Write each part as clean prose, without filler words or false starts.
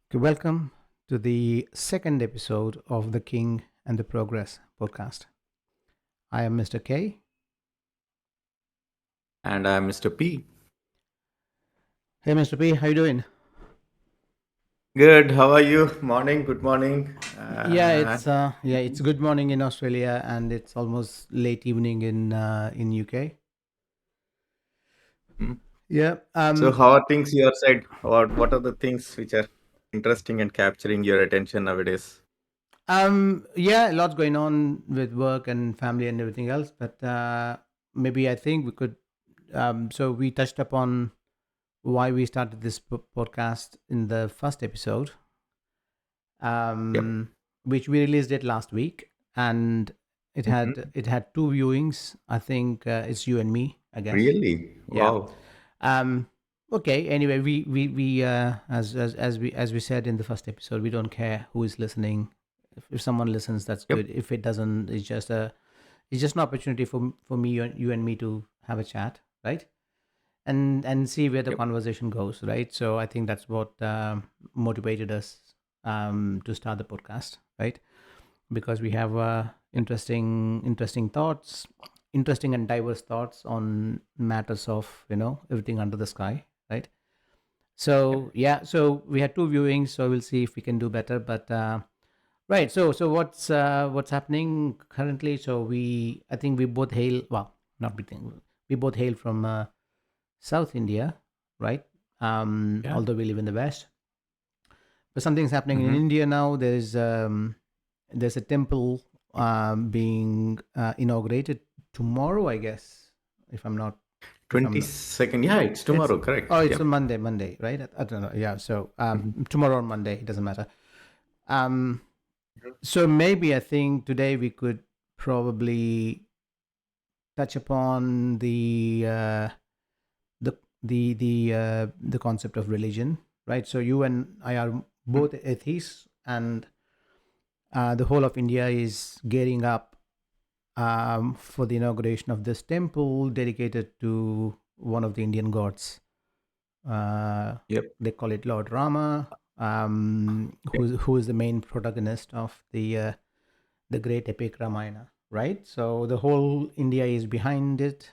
Okay, welcome to the second episode of the King and the Progress podcast. I am Mr. K. And I'm Mr. P. Hey, Mr. P, how you doing? Good. How are you? Morning. Good morning. It's good morning in Australia, and it's almost late evening in UK. mm. Yeah. So, how are things your side? What are the things which are interesting and capturing your attention nowadays? Yeah, lots going on with work and family and everything else, but maybe I think we could. So we touched upon why we started this podcast in the first episode, Yep. which we released it last week, and it Mhm. had it had two viewings. I think it's you and me, I guess. Really? Yeah. Wow. Um. Okay. Anyway, we as we said in the first episode, we don't care who is listening. If someone listens, that's Yep. good. If it doesn't, it's just an opportunity for me, you and me to have a chat, right? And see where the Yep. conversation goes, right? So I think that's what motivated us to start the podcast, right? Because we have interesting thoughts, interesting and diverse thoughts on matters of everything under the sky, right? So Yep. yeah, so we had two viewings, so we'll see if we can do better. But right, so what's happening currently? So I think we both hail, well, not we think, we both hail from South India, right? Yeah. Although we live in the West, but something's happening in Mm-hmm. India now. There's a temple being inaugurated tomorrow, I guess. If I'm not, if I'm not, 22nd. Yeah, it's it's tomorrow. oh, Correct. it's a Yep. Monday, right? I don't know. Yeah, so Mhm. tomorrow on Monday, it doesn't matter. Um, so maybe I think today we could probably touch upon the concept of religion, right? So you and I are Mhm. both atheists, and the whole of India is gearing up for the inauguration of this temple dedicated to one of the Indian gods. Yep. They call it Lord Rama, Yep. who is the main protagonist of the great epic Ramayana, right? So the whole India is behind it.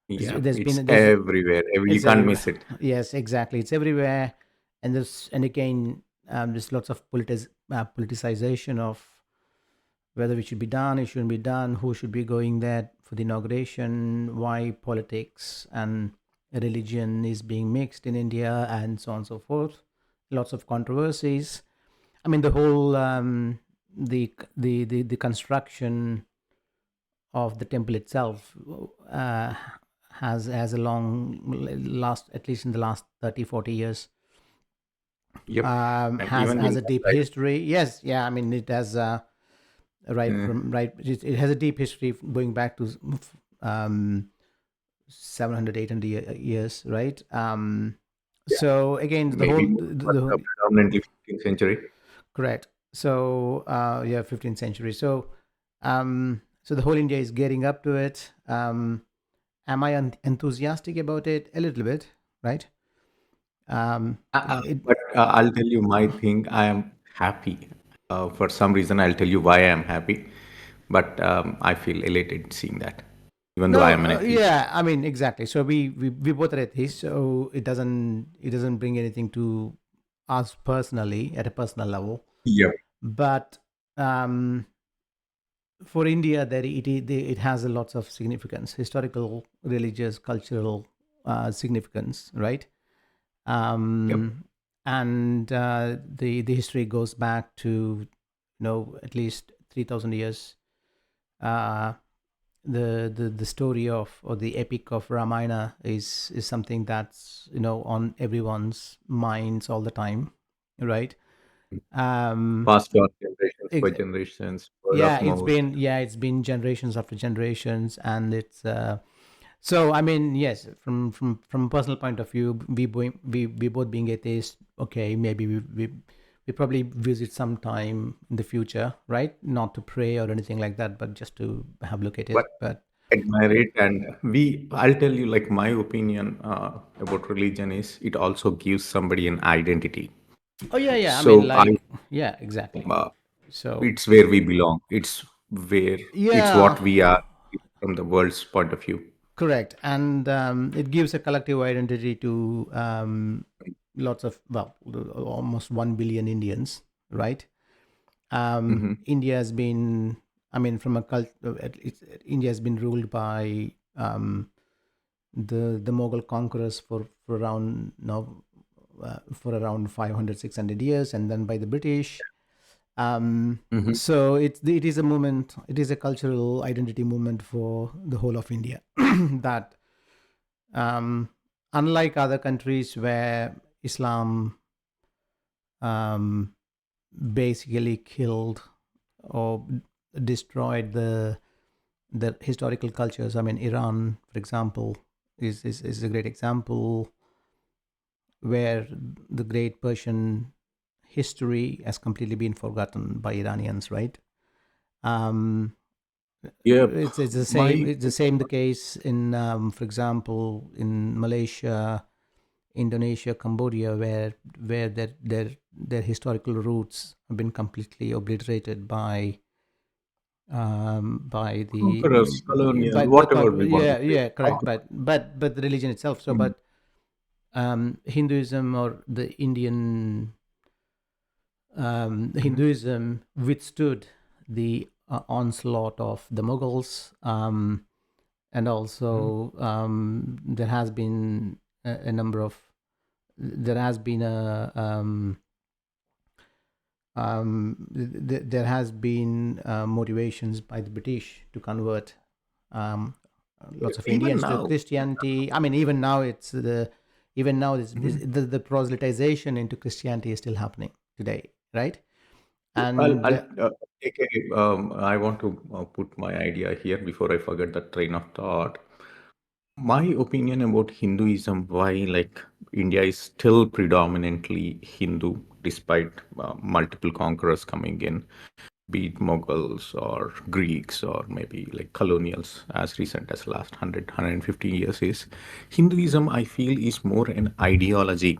Yeah. There's It's been there's everywhere. You It's can't everywhere. miss it. Yes, exactly. It's everywhere, and again, there's lots of politicization of whether it should be done, it shouldn't be done, who should be going there for the inauguration, why politics and religion is being mixed in India, and so on and so forth. Lots of controversies. I mean, the whole the construction of the temple itself uh, has a long last, at least in the last 30-40 years, Yep. And has even has in a deep like, history. Yes, yeah, I mean, it has uh, it has a deep history going back to um 700, 800 years, right? yeah, So again, the maybe whole more, but predominantly 15th century. correct. So yeah, 15th century. So the whole India is getting up to it. Am I enthusiastic about it? A little bit, right? It But I'll tell you my thing. I am happy. For some reason, I'll tell you why I am happy. But I feel elated seeing that, even though I No, am an atheist. yeah, I mean, exactly. So we both are atheists, so it doesn't bring anything to us personally at a personal level. Yep. But um, for India, it has a lots of significance, historical, religious, cultural significance, right? Yep. Um, and the history goes back to at least 3,000 years. Uh, the story of, or the epic of Ramayana is something that's on everyone's minds all the time, right? Um, Passed on generations by ex- generations, word of mouth. it's been generations after generations, and it's so I mean, yes, from a personal point of view, we both being atheists, okay, maybe we probably visit sometime in the future, right? Not to pray or anything like that, but just to have a look at But it. But admire it, and I'll tell you, like, my opinion about religion is it also gives somebody an identity. Oh yeah, yeah. I mean, So like, yeah, exactly. uh, So it's where we belong. It's yeah, what we are from the world's point of view. correct. And it gives a collective identity to lots of, well, almost 1 billion Indians, right? Hmm. India has been, I mean, from a cult, India has been ruled by the Mughal conquerors for around now for around 500 600 years, and then by the British. Um, Hmm. so it is a movement. It is a cultural identity movement for the whole of India. That um, unlike other countries where Islam um, basically killed or destroyed the historical cultures. I mean, Iran, for example, is a great example where the great Persian history has completely been forgotten by Iranians, right? Um, Yep. it's the same. My It's the same the case in, for example, in Malaysia, Indonesia, Cambodia, where their historical roots have been completely obliterated by the conquerors, colonial, by whatever we want to yeah, say. yeah, correct, but the religion itself. So, Mhm. but Hinduism or the Indian Mhm. Hinduism withstood the onslaught of the Mughals, and Mhm. also there has been a number of there has been a there has been motivations by the British to convert um, lots of Even Indians to now, Christianity. I mean, even now even now mhm. the proselytization into Christianity is still happening today, right? I'll, And I'll take I want to put my idea here before I forget that train of thought. My opinion about Hinduism, why like India is still predominantly Hindu despite multiple conquerors coming in, be it Mughals or Greeks or maybe like colonials as recent as last 150 years, is Hinduism, I feel, is more an ideology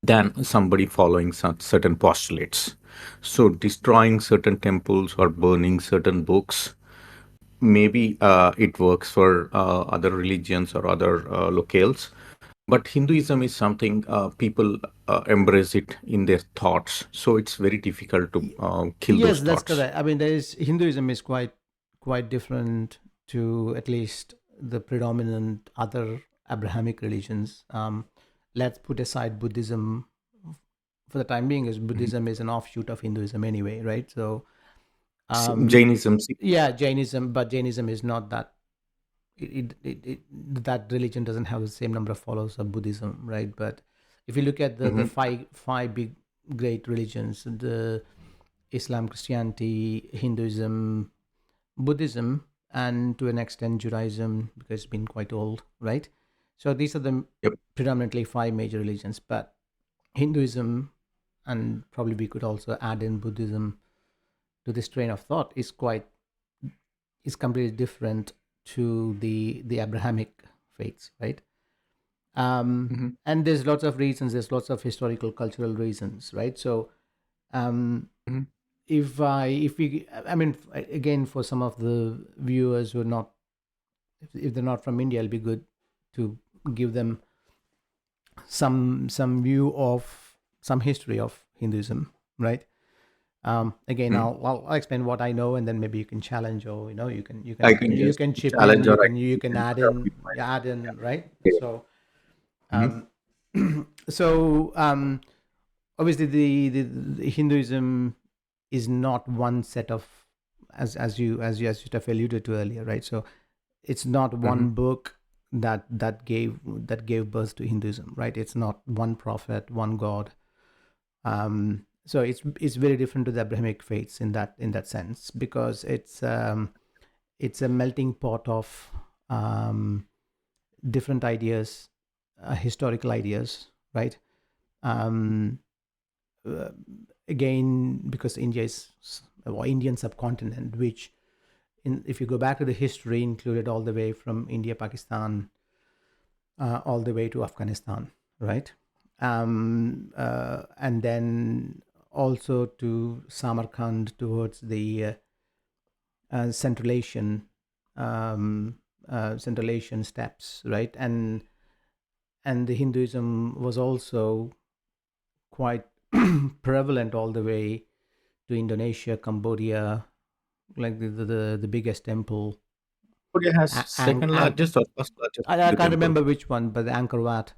than somebody following some certain postulates. So destroying certain temples or burning certain books, maybe it works for other religions or other locales, but Hinduism is something people embrace it in their thoughts. So it's very difficult to kill yes, those that's thoughts. correct. I mean, there is Hinduism is quite different to at least the predominant other Abrahamic religions. Let's put aside Buddhism for the time being, as Mhm. Buddhism is an offshoot of Hinduism anyway, right? So Jainism, yeah, Jainism, but Jainism is not that. That religion doesn't have the same number of followers of Buddhism, right? But if you look at the mhm. five big great religions, the Islam, Christianity, Hinduism, Buddhism, and to an extent Judaism, because it's been quite old, right? So these are the Yep. predominantly five major religions. But Hinduism, and probably we could also add in Buddhism to this train of thought, is completely different to the Abrahamic faiths, right? Mhm. And there's lots of reasons. There's lots of historical, cultural reasons, right? So um, Mhm. if we, I mean, again, for some of the viewers who are not, if they're not from India, it'll be good to give them some view of some history of Hinduism, right? Again, Mhm. I'll explain what I know, and then maybe you can challenge, or I can you just can chip in, challenge or I you can can even add whatever you in, right? find. So Mhm. um, so obviously the Hinduism is not one set of, as you have alluded to earlier, right? So it's not Mhm. one book that gave birth to Hinduism, right? It's not one prophet, one god. So it's very different to the Abrahamic faiths in that sense, because it's a melting pot of um, different ideas, historical ideas, right? Um, uh, Again, because India is, or Indian subcontinent, which if you go back to the history, included all the way from India, Pakistan, all the way to Afghanistan, right? And then also to Samarkand towards the Central Asian Central Asian steppes, right? And the Hinduism was also quite prevalent all the way to Indonesia, Cambodia, like the biggest temple. Korea has Ang, second Ang, largest or first largest I Hindu can't temple. remember which one, but the Angkor Wat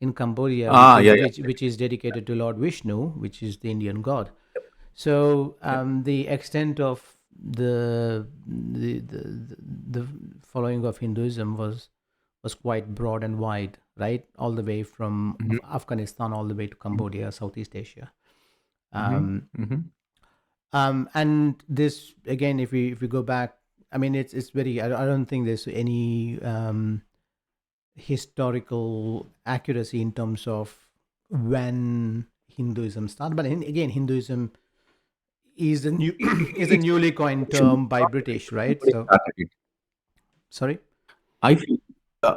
in Cambodia, Ah, yeah, yeah. which is dedicated to Lord Vishnu, which is the Indian god. So Yep. the extent of the following of Hinduism was quite broad and wide, right? All the way from Mm-hmm. Afghanistan all the way to Cambodia, Southeast Asia. Mm-hmm. Um, Mm-hmm. and this again, if we go back, I mean, it's very. I don't think there's any historical accuracy in terms of when Hinduism started. But again, Hinduism is a new is a It's newly coined evolution, term by not British, right? somebody So started it. sorry. I feel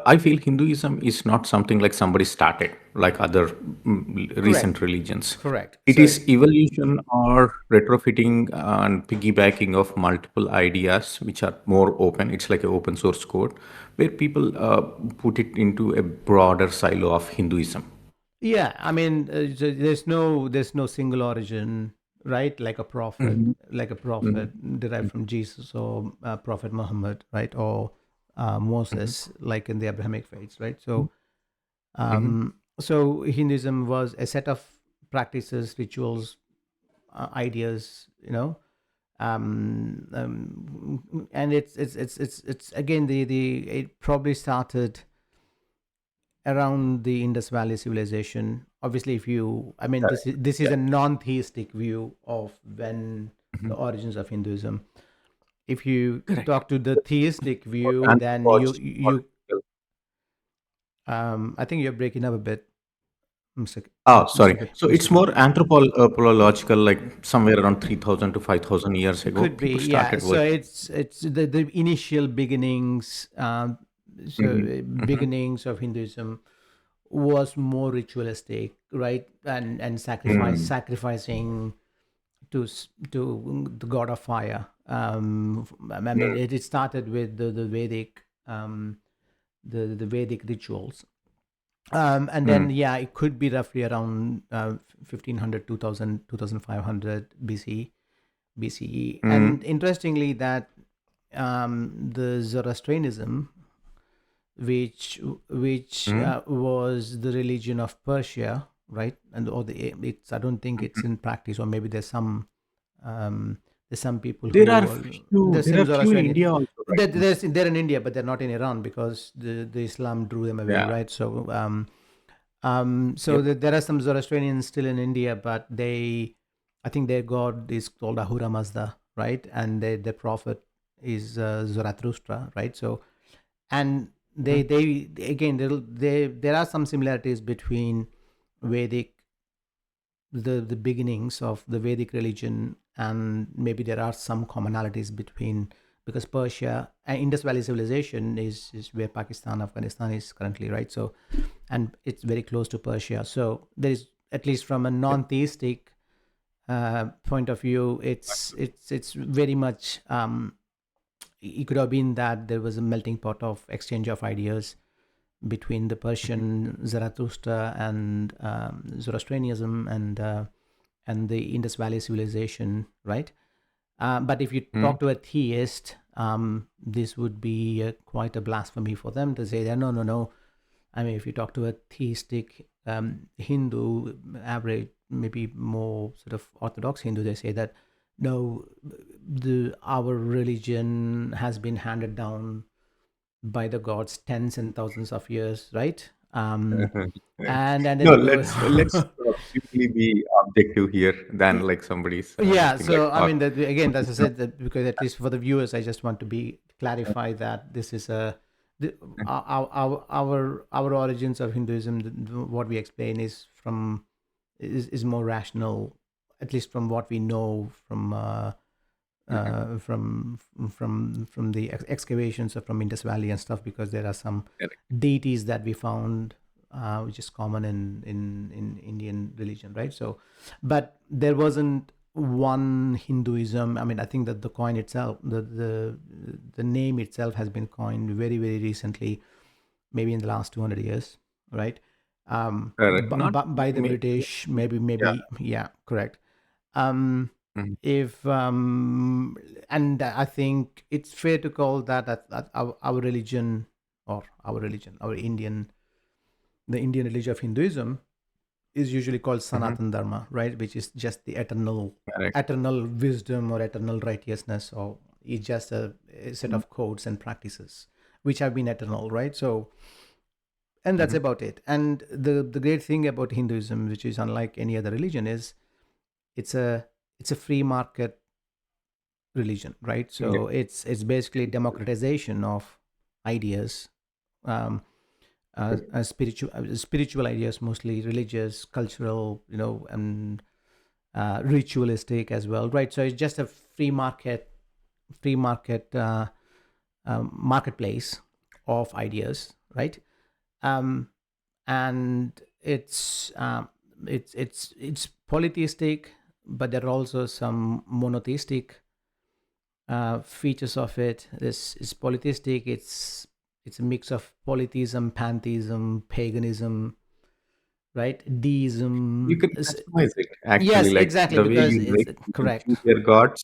I feel Hinduism is not something like somebody started, like other Correct. recent religions. Correct. It So is evolution or retrofitting and piggybacking of multiple ideas which are more open. It's like an open source code where people put it into a broader silo of Hinduism. yeah, I mean, so there's no single origin, right? Mm-hmm. Like a prophet Mm-hmm. derived from Jesus or Prophet Muhammad, right? Or Moses, like in the Abrahamic faiths, right? So Mm-hmm. so Hinduism was a set of practices, rituals, ideas, and it's again the it probably started around the Indus Valley civilization. Obviously, if you, I mean, Correct. this is Yeah. a non-theistic view of when the Mm-hmm. origins of Hinduism. If you Correct. talk to the theistic More view, then you anthropological. I think you're breaking up a bit, Mr. Oh, sorry. So Mr. it's K. more anthropological, like somewhere around 3,000 to 5,000 years ago, Could be, people yeah. started So worship. it's the initial beginnings. Hmm. Hmm. Beginnings of Hinduism was more ritualistic, right? And Hmm. sacrificing to the god of fire. I mean, Hmm. it started with the Vedic the Vedic rituals. And then, Hmm. yeah, it could be roughly around 1500, BCE. And Hmm. interestingly, that the Zoroastrianism, which Hmm. was the religion of Persia, right? And or the it's I don't think it's Hmm. in practice, or maybe there's some people There are who few. there's There some are few in Zoroastrian. India also, right? They're in India, but they're not in Iran because the Islam drew them away, Yeah. right? So Yep. there are some Zoroastrians still in India, but I think their god is called Ahura Mazda, right? And their prophet is Zarathustra, right? So, and Hmm. they again there are some similarities between Vedic the beginnings of the Vedic religion, and maybe there are some commonalities between, because Persia and Indus Valley civilization is where Pakistan, Afghanistan is currently, right? So, and it's very close to Persia. So there is, at least from a Yep. non-theistic point of view, it's very much. It could have been that there was a melting pot of exchange of ideas between the Mhm. Persian Zarathustra and Zoroastrianism and the Indus Valley civilization, right? But if you Hmm. talk to a theist, this would be quite a blasphemy for them to say that no, no, no. I mean, if you talk to a theistic Hindu, average, maybe more sort of Orthodox Hindu, they say that no, our religion has been handed down by the gods tens and thousands of years, right? And then No, they go, let's simply be objective here than like somebody's yeah. thing like So I or mean, that again, as I no. said, that because at least for the viewers, I just want to be clarify that this is our origins of Hinduism. What we explain is is more rational, at least from what we know from from the excavations from Indus Valley and stuff, because there are some Correct. deities that we found, which is common in Indian religion, right? So, but there wasn't one Hinduism. I mean, I think that the coin itself, the name itself has been coined very, very recently, maybe in the last 200 years, right? Correct. Not By the maybe. British, Yeah. yeah, correct. Um, Mhm. if And I think it's fair to call that our religion, or our Indian, the Indian religion of Hinduism is usually called Mhm. Sanatan Dharma, right? Which is just the Correct. eternal wisdom or eternal righteousness, or it's just a set Mhm. of codes and practices which have been eternal, right? So, and that's Mhm. about it. And the great thing about Hinduism, which is unlike any other religion, is it's a it's a free market religion, right? Yeah. So it's basically democratization of ideas, um, spiritual ideas, mostly religious, cultural, and ritualistic as well, right? So it's just a free market marketplace of ideas, right? Um, and it's polytheistic, but there are also some monotheistic features of it. This is polytheistic. It's a mix of polytheism, pantheism, paganism, right? You Deism. can customize it actually, Yes, like exactly, the way because you it's like, you can choose correct. your gods.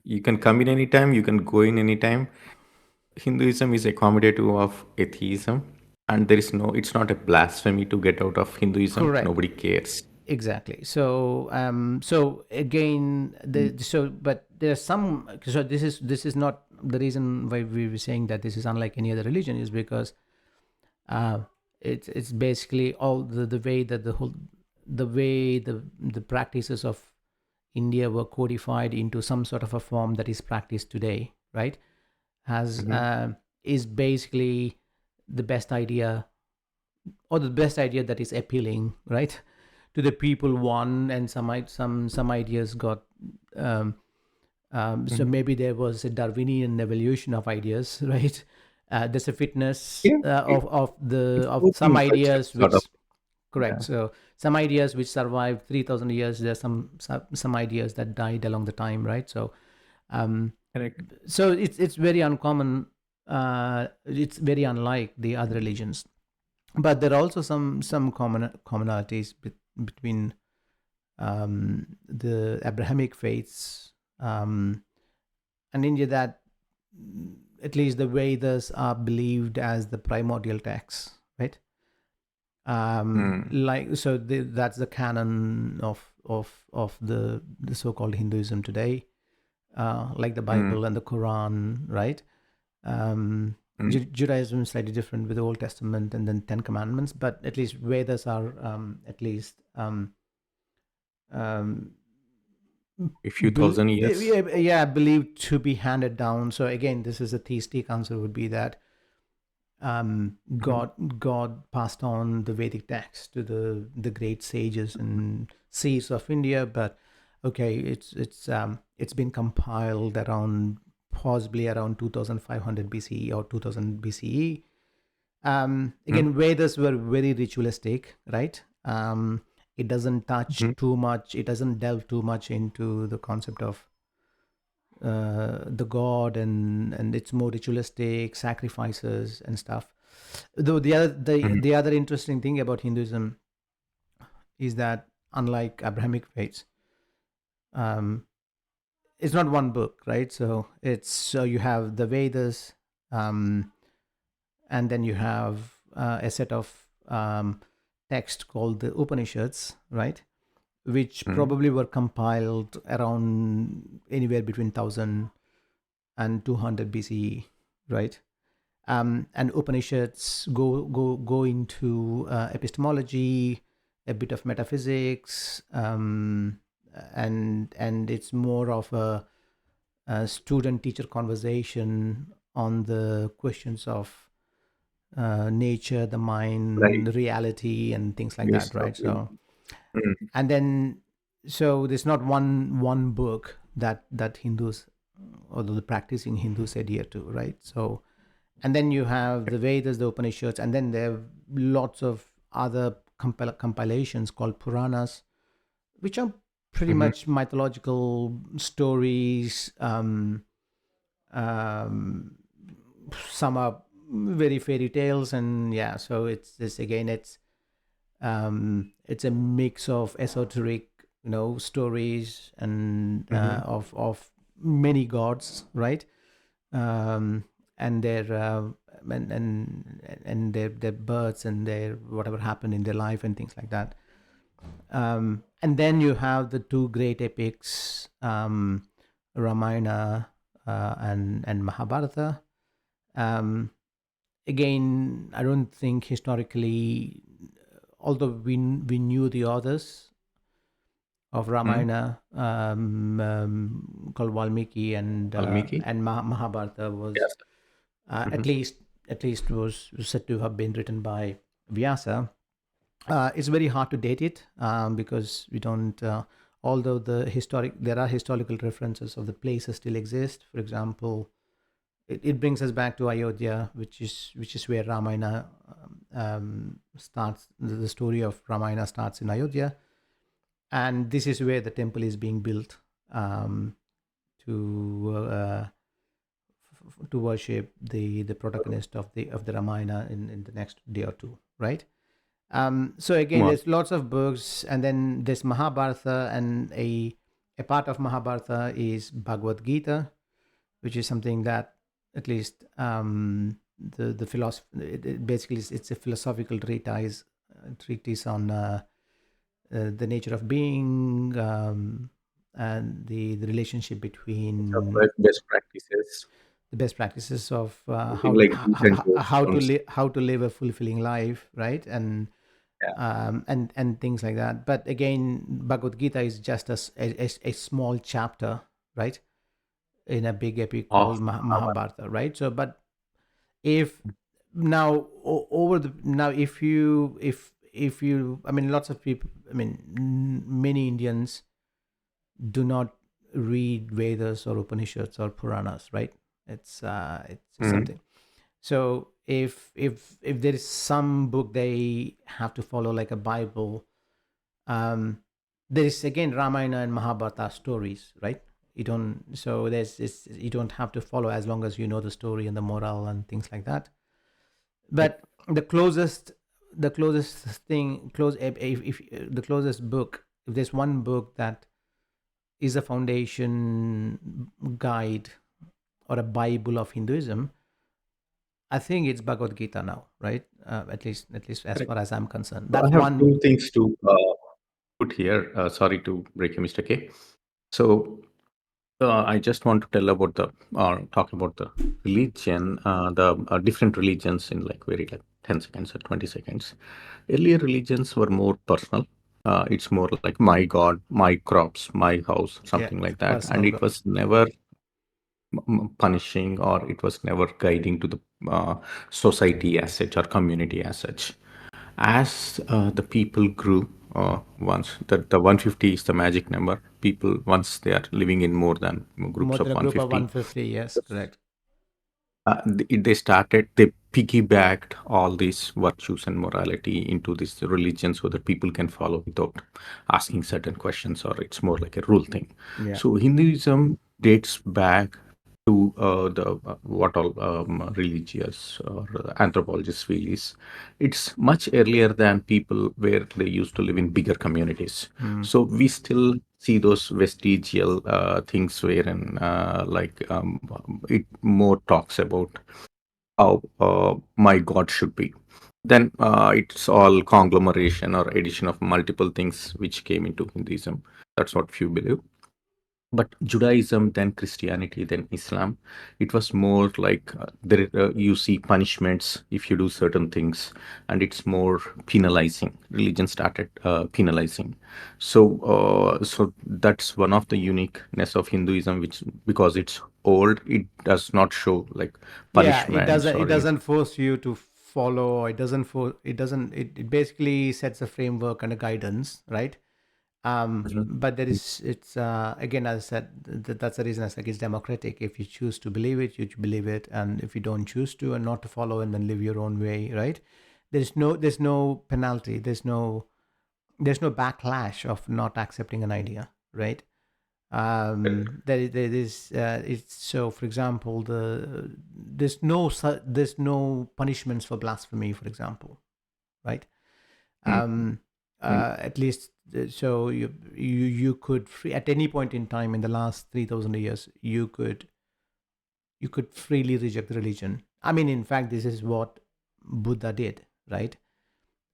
You can come in anytime, you can go in anytime. Hinduism is accommodative of atheism, and there is no, it's not a blasphemy to get out of Hinduism. Correct. Nobody cares. Exactly. So again, Mm. but there's some. So this is not the reason why we were saying that this is unlike any other religion, is because uh, it's basically all the way that the way the practices of India were codified into some sort of a form that is practiced today, right? Has Mhm. Is basically the best idea, or the best idea that is appealing, right, to the people. One, and some ideas got um, so Mhm. maybe there was a Darwinian evolution of ideas, right? There's a fitness Yeah, of it's some opening culture, ideas sort of. which, correct. Yeah, So some ideas which survived 3,000 years. There's some ideas that died along the time, right? So um, correct. it's very uncommon. It's very unlike the other religions, but there are also some commonalities between the Abrahamic faiths and India, that at least the Vedas are believed as the primordial texts, right? Mm. Like, so that's the canon of the so-called Hinduism today, like the Mm. Bible and the Quran, right? Mm. Judaism is slightly different with the Old Testament and then Ten Commandments, but at least Vedas are at least um, A few thousand years. yeah, believed to be handed down. So again, this is a theistic answer, would be that Mhm. God passed on the Vedic text to the great sages and seers of India, but okay, it's been compiled around, possibly around 2500 BCE or 2000 BCE. Mm. Again, Vedas were very ritualistic, right? It doesn't touch Mhm. too much. It doesn't delve too much into the concept of the god, and it's more ritualistic sacrifices and stuff. Though Mhm. the other interesting thing about Hinduism is that, unlike Abrahamic faiths, um, it's not one book, right? So you have the Vedas, um, and then you have a set of text called the Upanishads, right? Which Mm. probably were compiled around anywhere between 1000 and 200 BCE, right? And Upanishads go into epistemology, a bit of metaphysics, and it's more of a student-teacher conversation on the questions of nature, the Right. mind, reality, and things like Yes. that, right? So, Mm. and then, so there's not one book that Hindus although the practicing Hindus adhere to, right? So, and then you have the Vedas, the Upanishads, and then there are lots of other compilations called Puranas, which are pretty Mhm. much mythological stories. Um, some are very fairy tales, and yeah, so it's this again. It's a mix of esoteric, stories and Mhm. of many gods, right? Um, and their and their births and their whatever happened in their life and things like that. And then you have the two great epics, Ramayana and Mahabharata. Um, Again, I don't think historically, although we knew the authors of Mhm. Ramayana, called Valmiki, Valmiki? and Mahabharata was Yes. uh, at Mhm. least at least was said to have been written by Vyasa. It's very hard to date it, because we don't. Although there are historical references of the places still exist. For example, it brings us back to Ayodhya, which is where Ramayana starts. The story of Ramayana starts in Ayodhya, and this is where the temple is being built, um, to worship the protagonist of the Ramayana in the next day or two, right? So again, Wow. there's lots of books, and then there's Mahabharata, and a part of Mahabharata is Bhagavad Gita, which is something that at least the philosophy, basically it's a philosophical treatise on the nature of being, and the relationship It's our between best practices, the best practices of something like do's and don'ts. how to live a fulfilling life, right? Yeah. And things like that. But again, Bhagavad Gita is just a small chapter, right, in a big epic Of called Mahabharata. Mahabharata, right? So, but if now over the now if you I mean, lots of people, I mean, many Indians do not read Vedas or Upanishads or Puranas, right? It's Mhm. something. So if there is some book they have to follow, like a Bible, um, there is again Ramayana and Mahabharata stories, right? You don't so there's it's, you don't have to follow as long as you know the story and the moral and things like that. Yep. But the closest thing close if the closest book, if there's one book that is a foundation guide or a Bible of Hinduism, I think it's Bhagavad Gita now, right? At least as Correct. far as I'm concerned, So I that's have one. two things to put here. Sorry to break you, Mr. K. So I just want to tell about talk about the religion, the different religions in like very like 10 seconds or 20 seconds. Earlier religions were more personal. It's more like my God, my crops, my house, Yeah, something it's like that. And personal it God. was never punishing, or it was never guiding to the society as such or community as such. As the people grew, once the 150 is the magic number, people once they are living in more than More groups than of a group of 150, 150, yes, correct. they piggybacked all these virtues and morality into this religion so that people can follow without asking certain questions, or it's more like a rule thing. Yeah. So Hinduism dates back to the what all religious or anthropologists feel is it's much earlier than people where they used to live in bigger communities. Mm. So we still see those vestigial things wherein it more talks about how my God should be. Then it's all conglomeration or addition of multiple things which came into Hinduism. That's what few believe. But Judaism, then Christianity, then Islam, it was more like you see punishments if you do certain things, and it's more penalizing. Religion started penalizing. So that's one of the uniqueness of Hinduism, which because it's old, it does not show like Yeah, it punishments doesn't it or doesn't force you to follow. It doesn't basically sets a framework and a guidance, right? But there is, it's again, as I said, that's the reason I said it's democratic. If you choose to believe it, you believe it, and if you don't choose to and not to follow, and then live your own way, right? There's no penalty. There's no backlash of not accepting an idea, right? There is it's so. For example, there's no punishments for blasphemy, for example, right? At least so you could free, at any point in time in the last 3,000 years you could freely reject the religion. I mean, in fact, this is what Buddha did, right?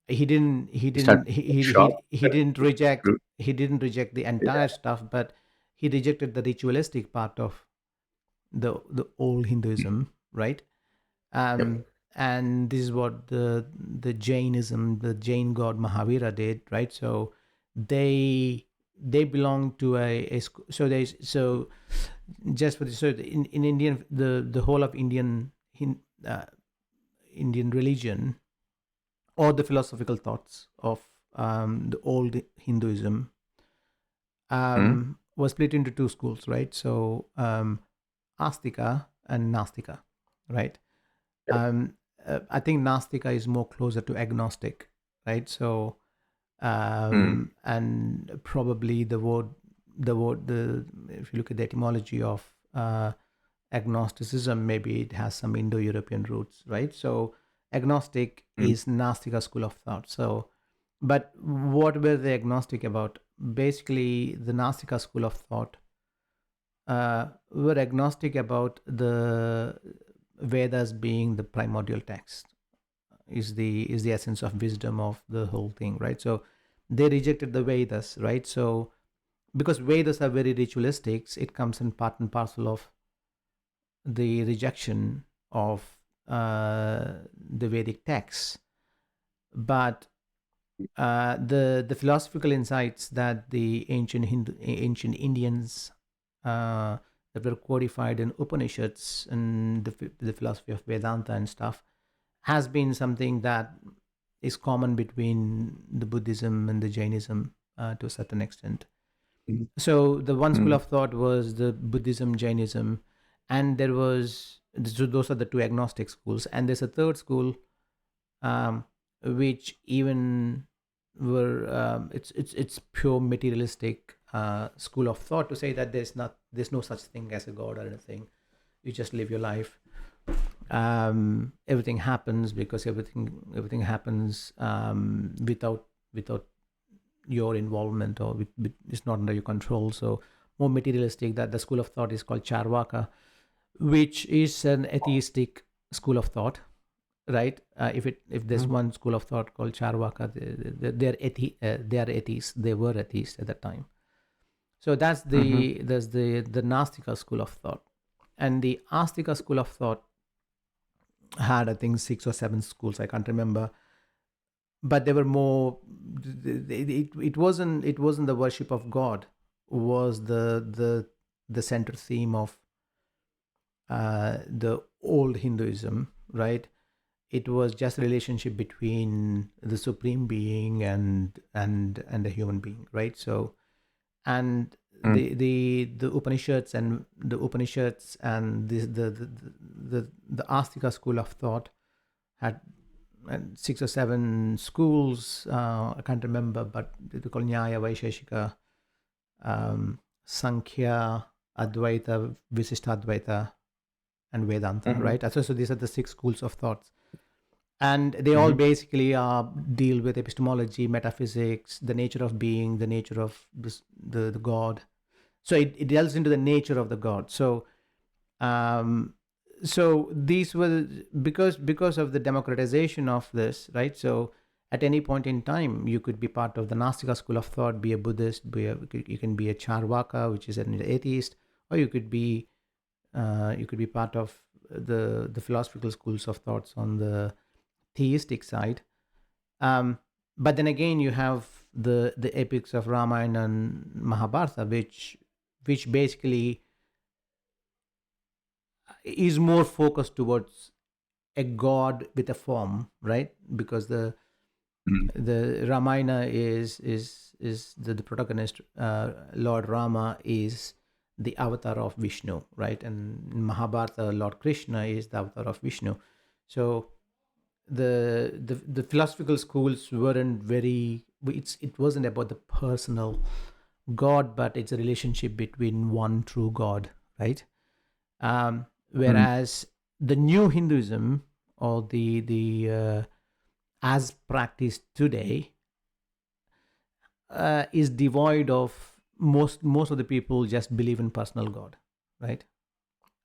Is that short? He didn't reject the entire stuff, but he rejected the ritualistic part of the old Hinduism, right? Yep. And this is what the Jainism, the Jain god Mahavira did, right? So they belong to so they so just for the so in Indian, the whole of Indian religion, or the philosophical thoughts of the old Hinduism was split into two schools, right? So Astika and Nastika, right? I think Nastika is more closer to agnostic, right? So, and probably the if you look at the etymology of agnosticism, maybe it has some Indo-European roots, right? So, agnostic is Nastika school of thought. So, but what were they agnostic about? Basically, the Nastika school of thought were agnostic about the Vedas being the primordial text, is the essence of wisdom of the whole thing, right? So they rejected the Vedas, right? So because Vedas are very ritualistic, it comes in part and parcel of the rejection of the Vedic texts. But the philosophical insights that the ancient Indians that were codified in Upanishads and the philosophy of Vedanta and stuff has been something that is common between the Buddhism and the Jainism to a certain extent. So the one school of thought was the Buddhism, Jainism, and there was, so those are the two agnostic schools, and there's a third school, which even were it's pure materialistic school of thought, to say that there's no such thing as a god or anything. You just live your life. Everything happens because everything happens without your involvement, or it's not under your control. So more materialistic. That the school of thought is called Charvaka, which is an atheistic school of thought, right? If there's one school of thought called Charvaka, they are atheists. They were atheists at that time. So that's the Nastika school of thought, and the Astika school of thought had, I think, 6 or 7 schools. I can't remember, but they were more. It wasn't the worship of God was the center theme of the old Hinduism, right? It was just a relationship between the supreme being and a human being, right? So, and the Upanishads and the Astika school of thought had 6 or 7 schools. I can't remember, but they call Nyaya, Vaisheshika, Sankhya, Advaita, Visishtadvaita, and Vedanta, right? So these are the 6 schools of thoughts, and they all basically deal with epistemology, metaphysics, the nature of being, the nature of the God. So it delves into the nature of the God. So so these were, because of the democratization of this, right? So at any point in time, you could be part of the Nastika school of thought, be a Buddhist, you can be a Charvaka, which is an atheist, or you could be part of the philosophical schools of thoughts on the theistic side. But then again, you have the epics of Ramayana and Mahabharata, which basically is more focused towards a god with a form, right? Because the The Ramayana is the protagonist. Lord Rama is the avatar of Vishnu, right? And in Mahabharata, Lord Krishna is the avatar of Vishnu. So the philosophical schools weren't very. It wasn't about the personal God, but it's a relationship between one true God, right? Whereas the new Hinduism, or the as practiced today, is devoid of most of the people just believe in personal God, right?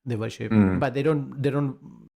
They worship, but they don't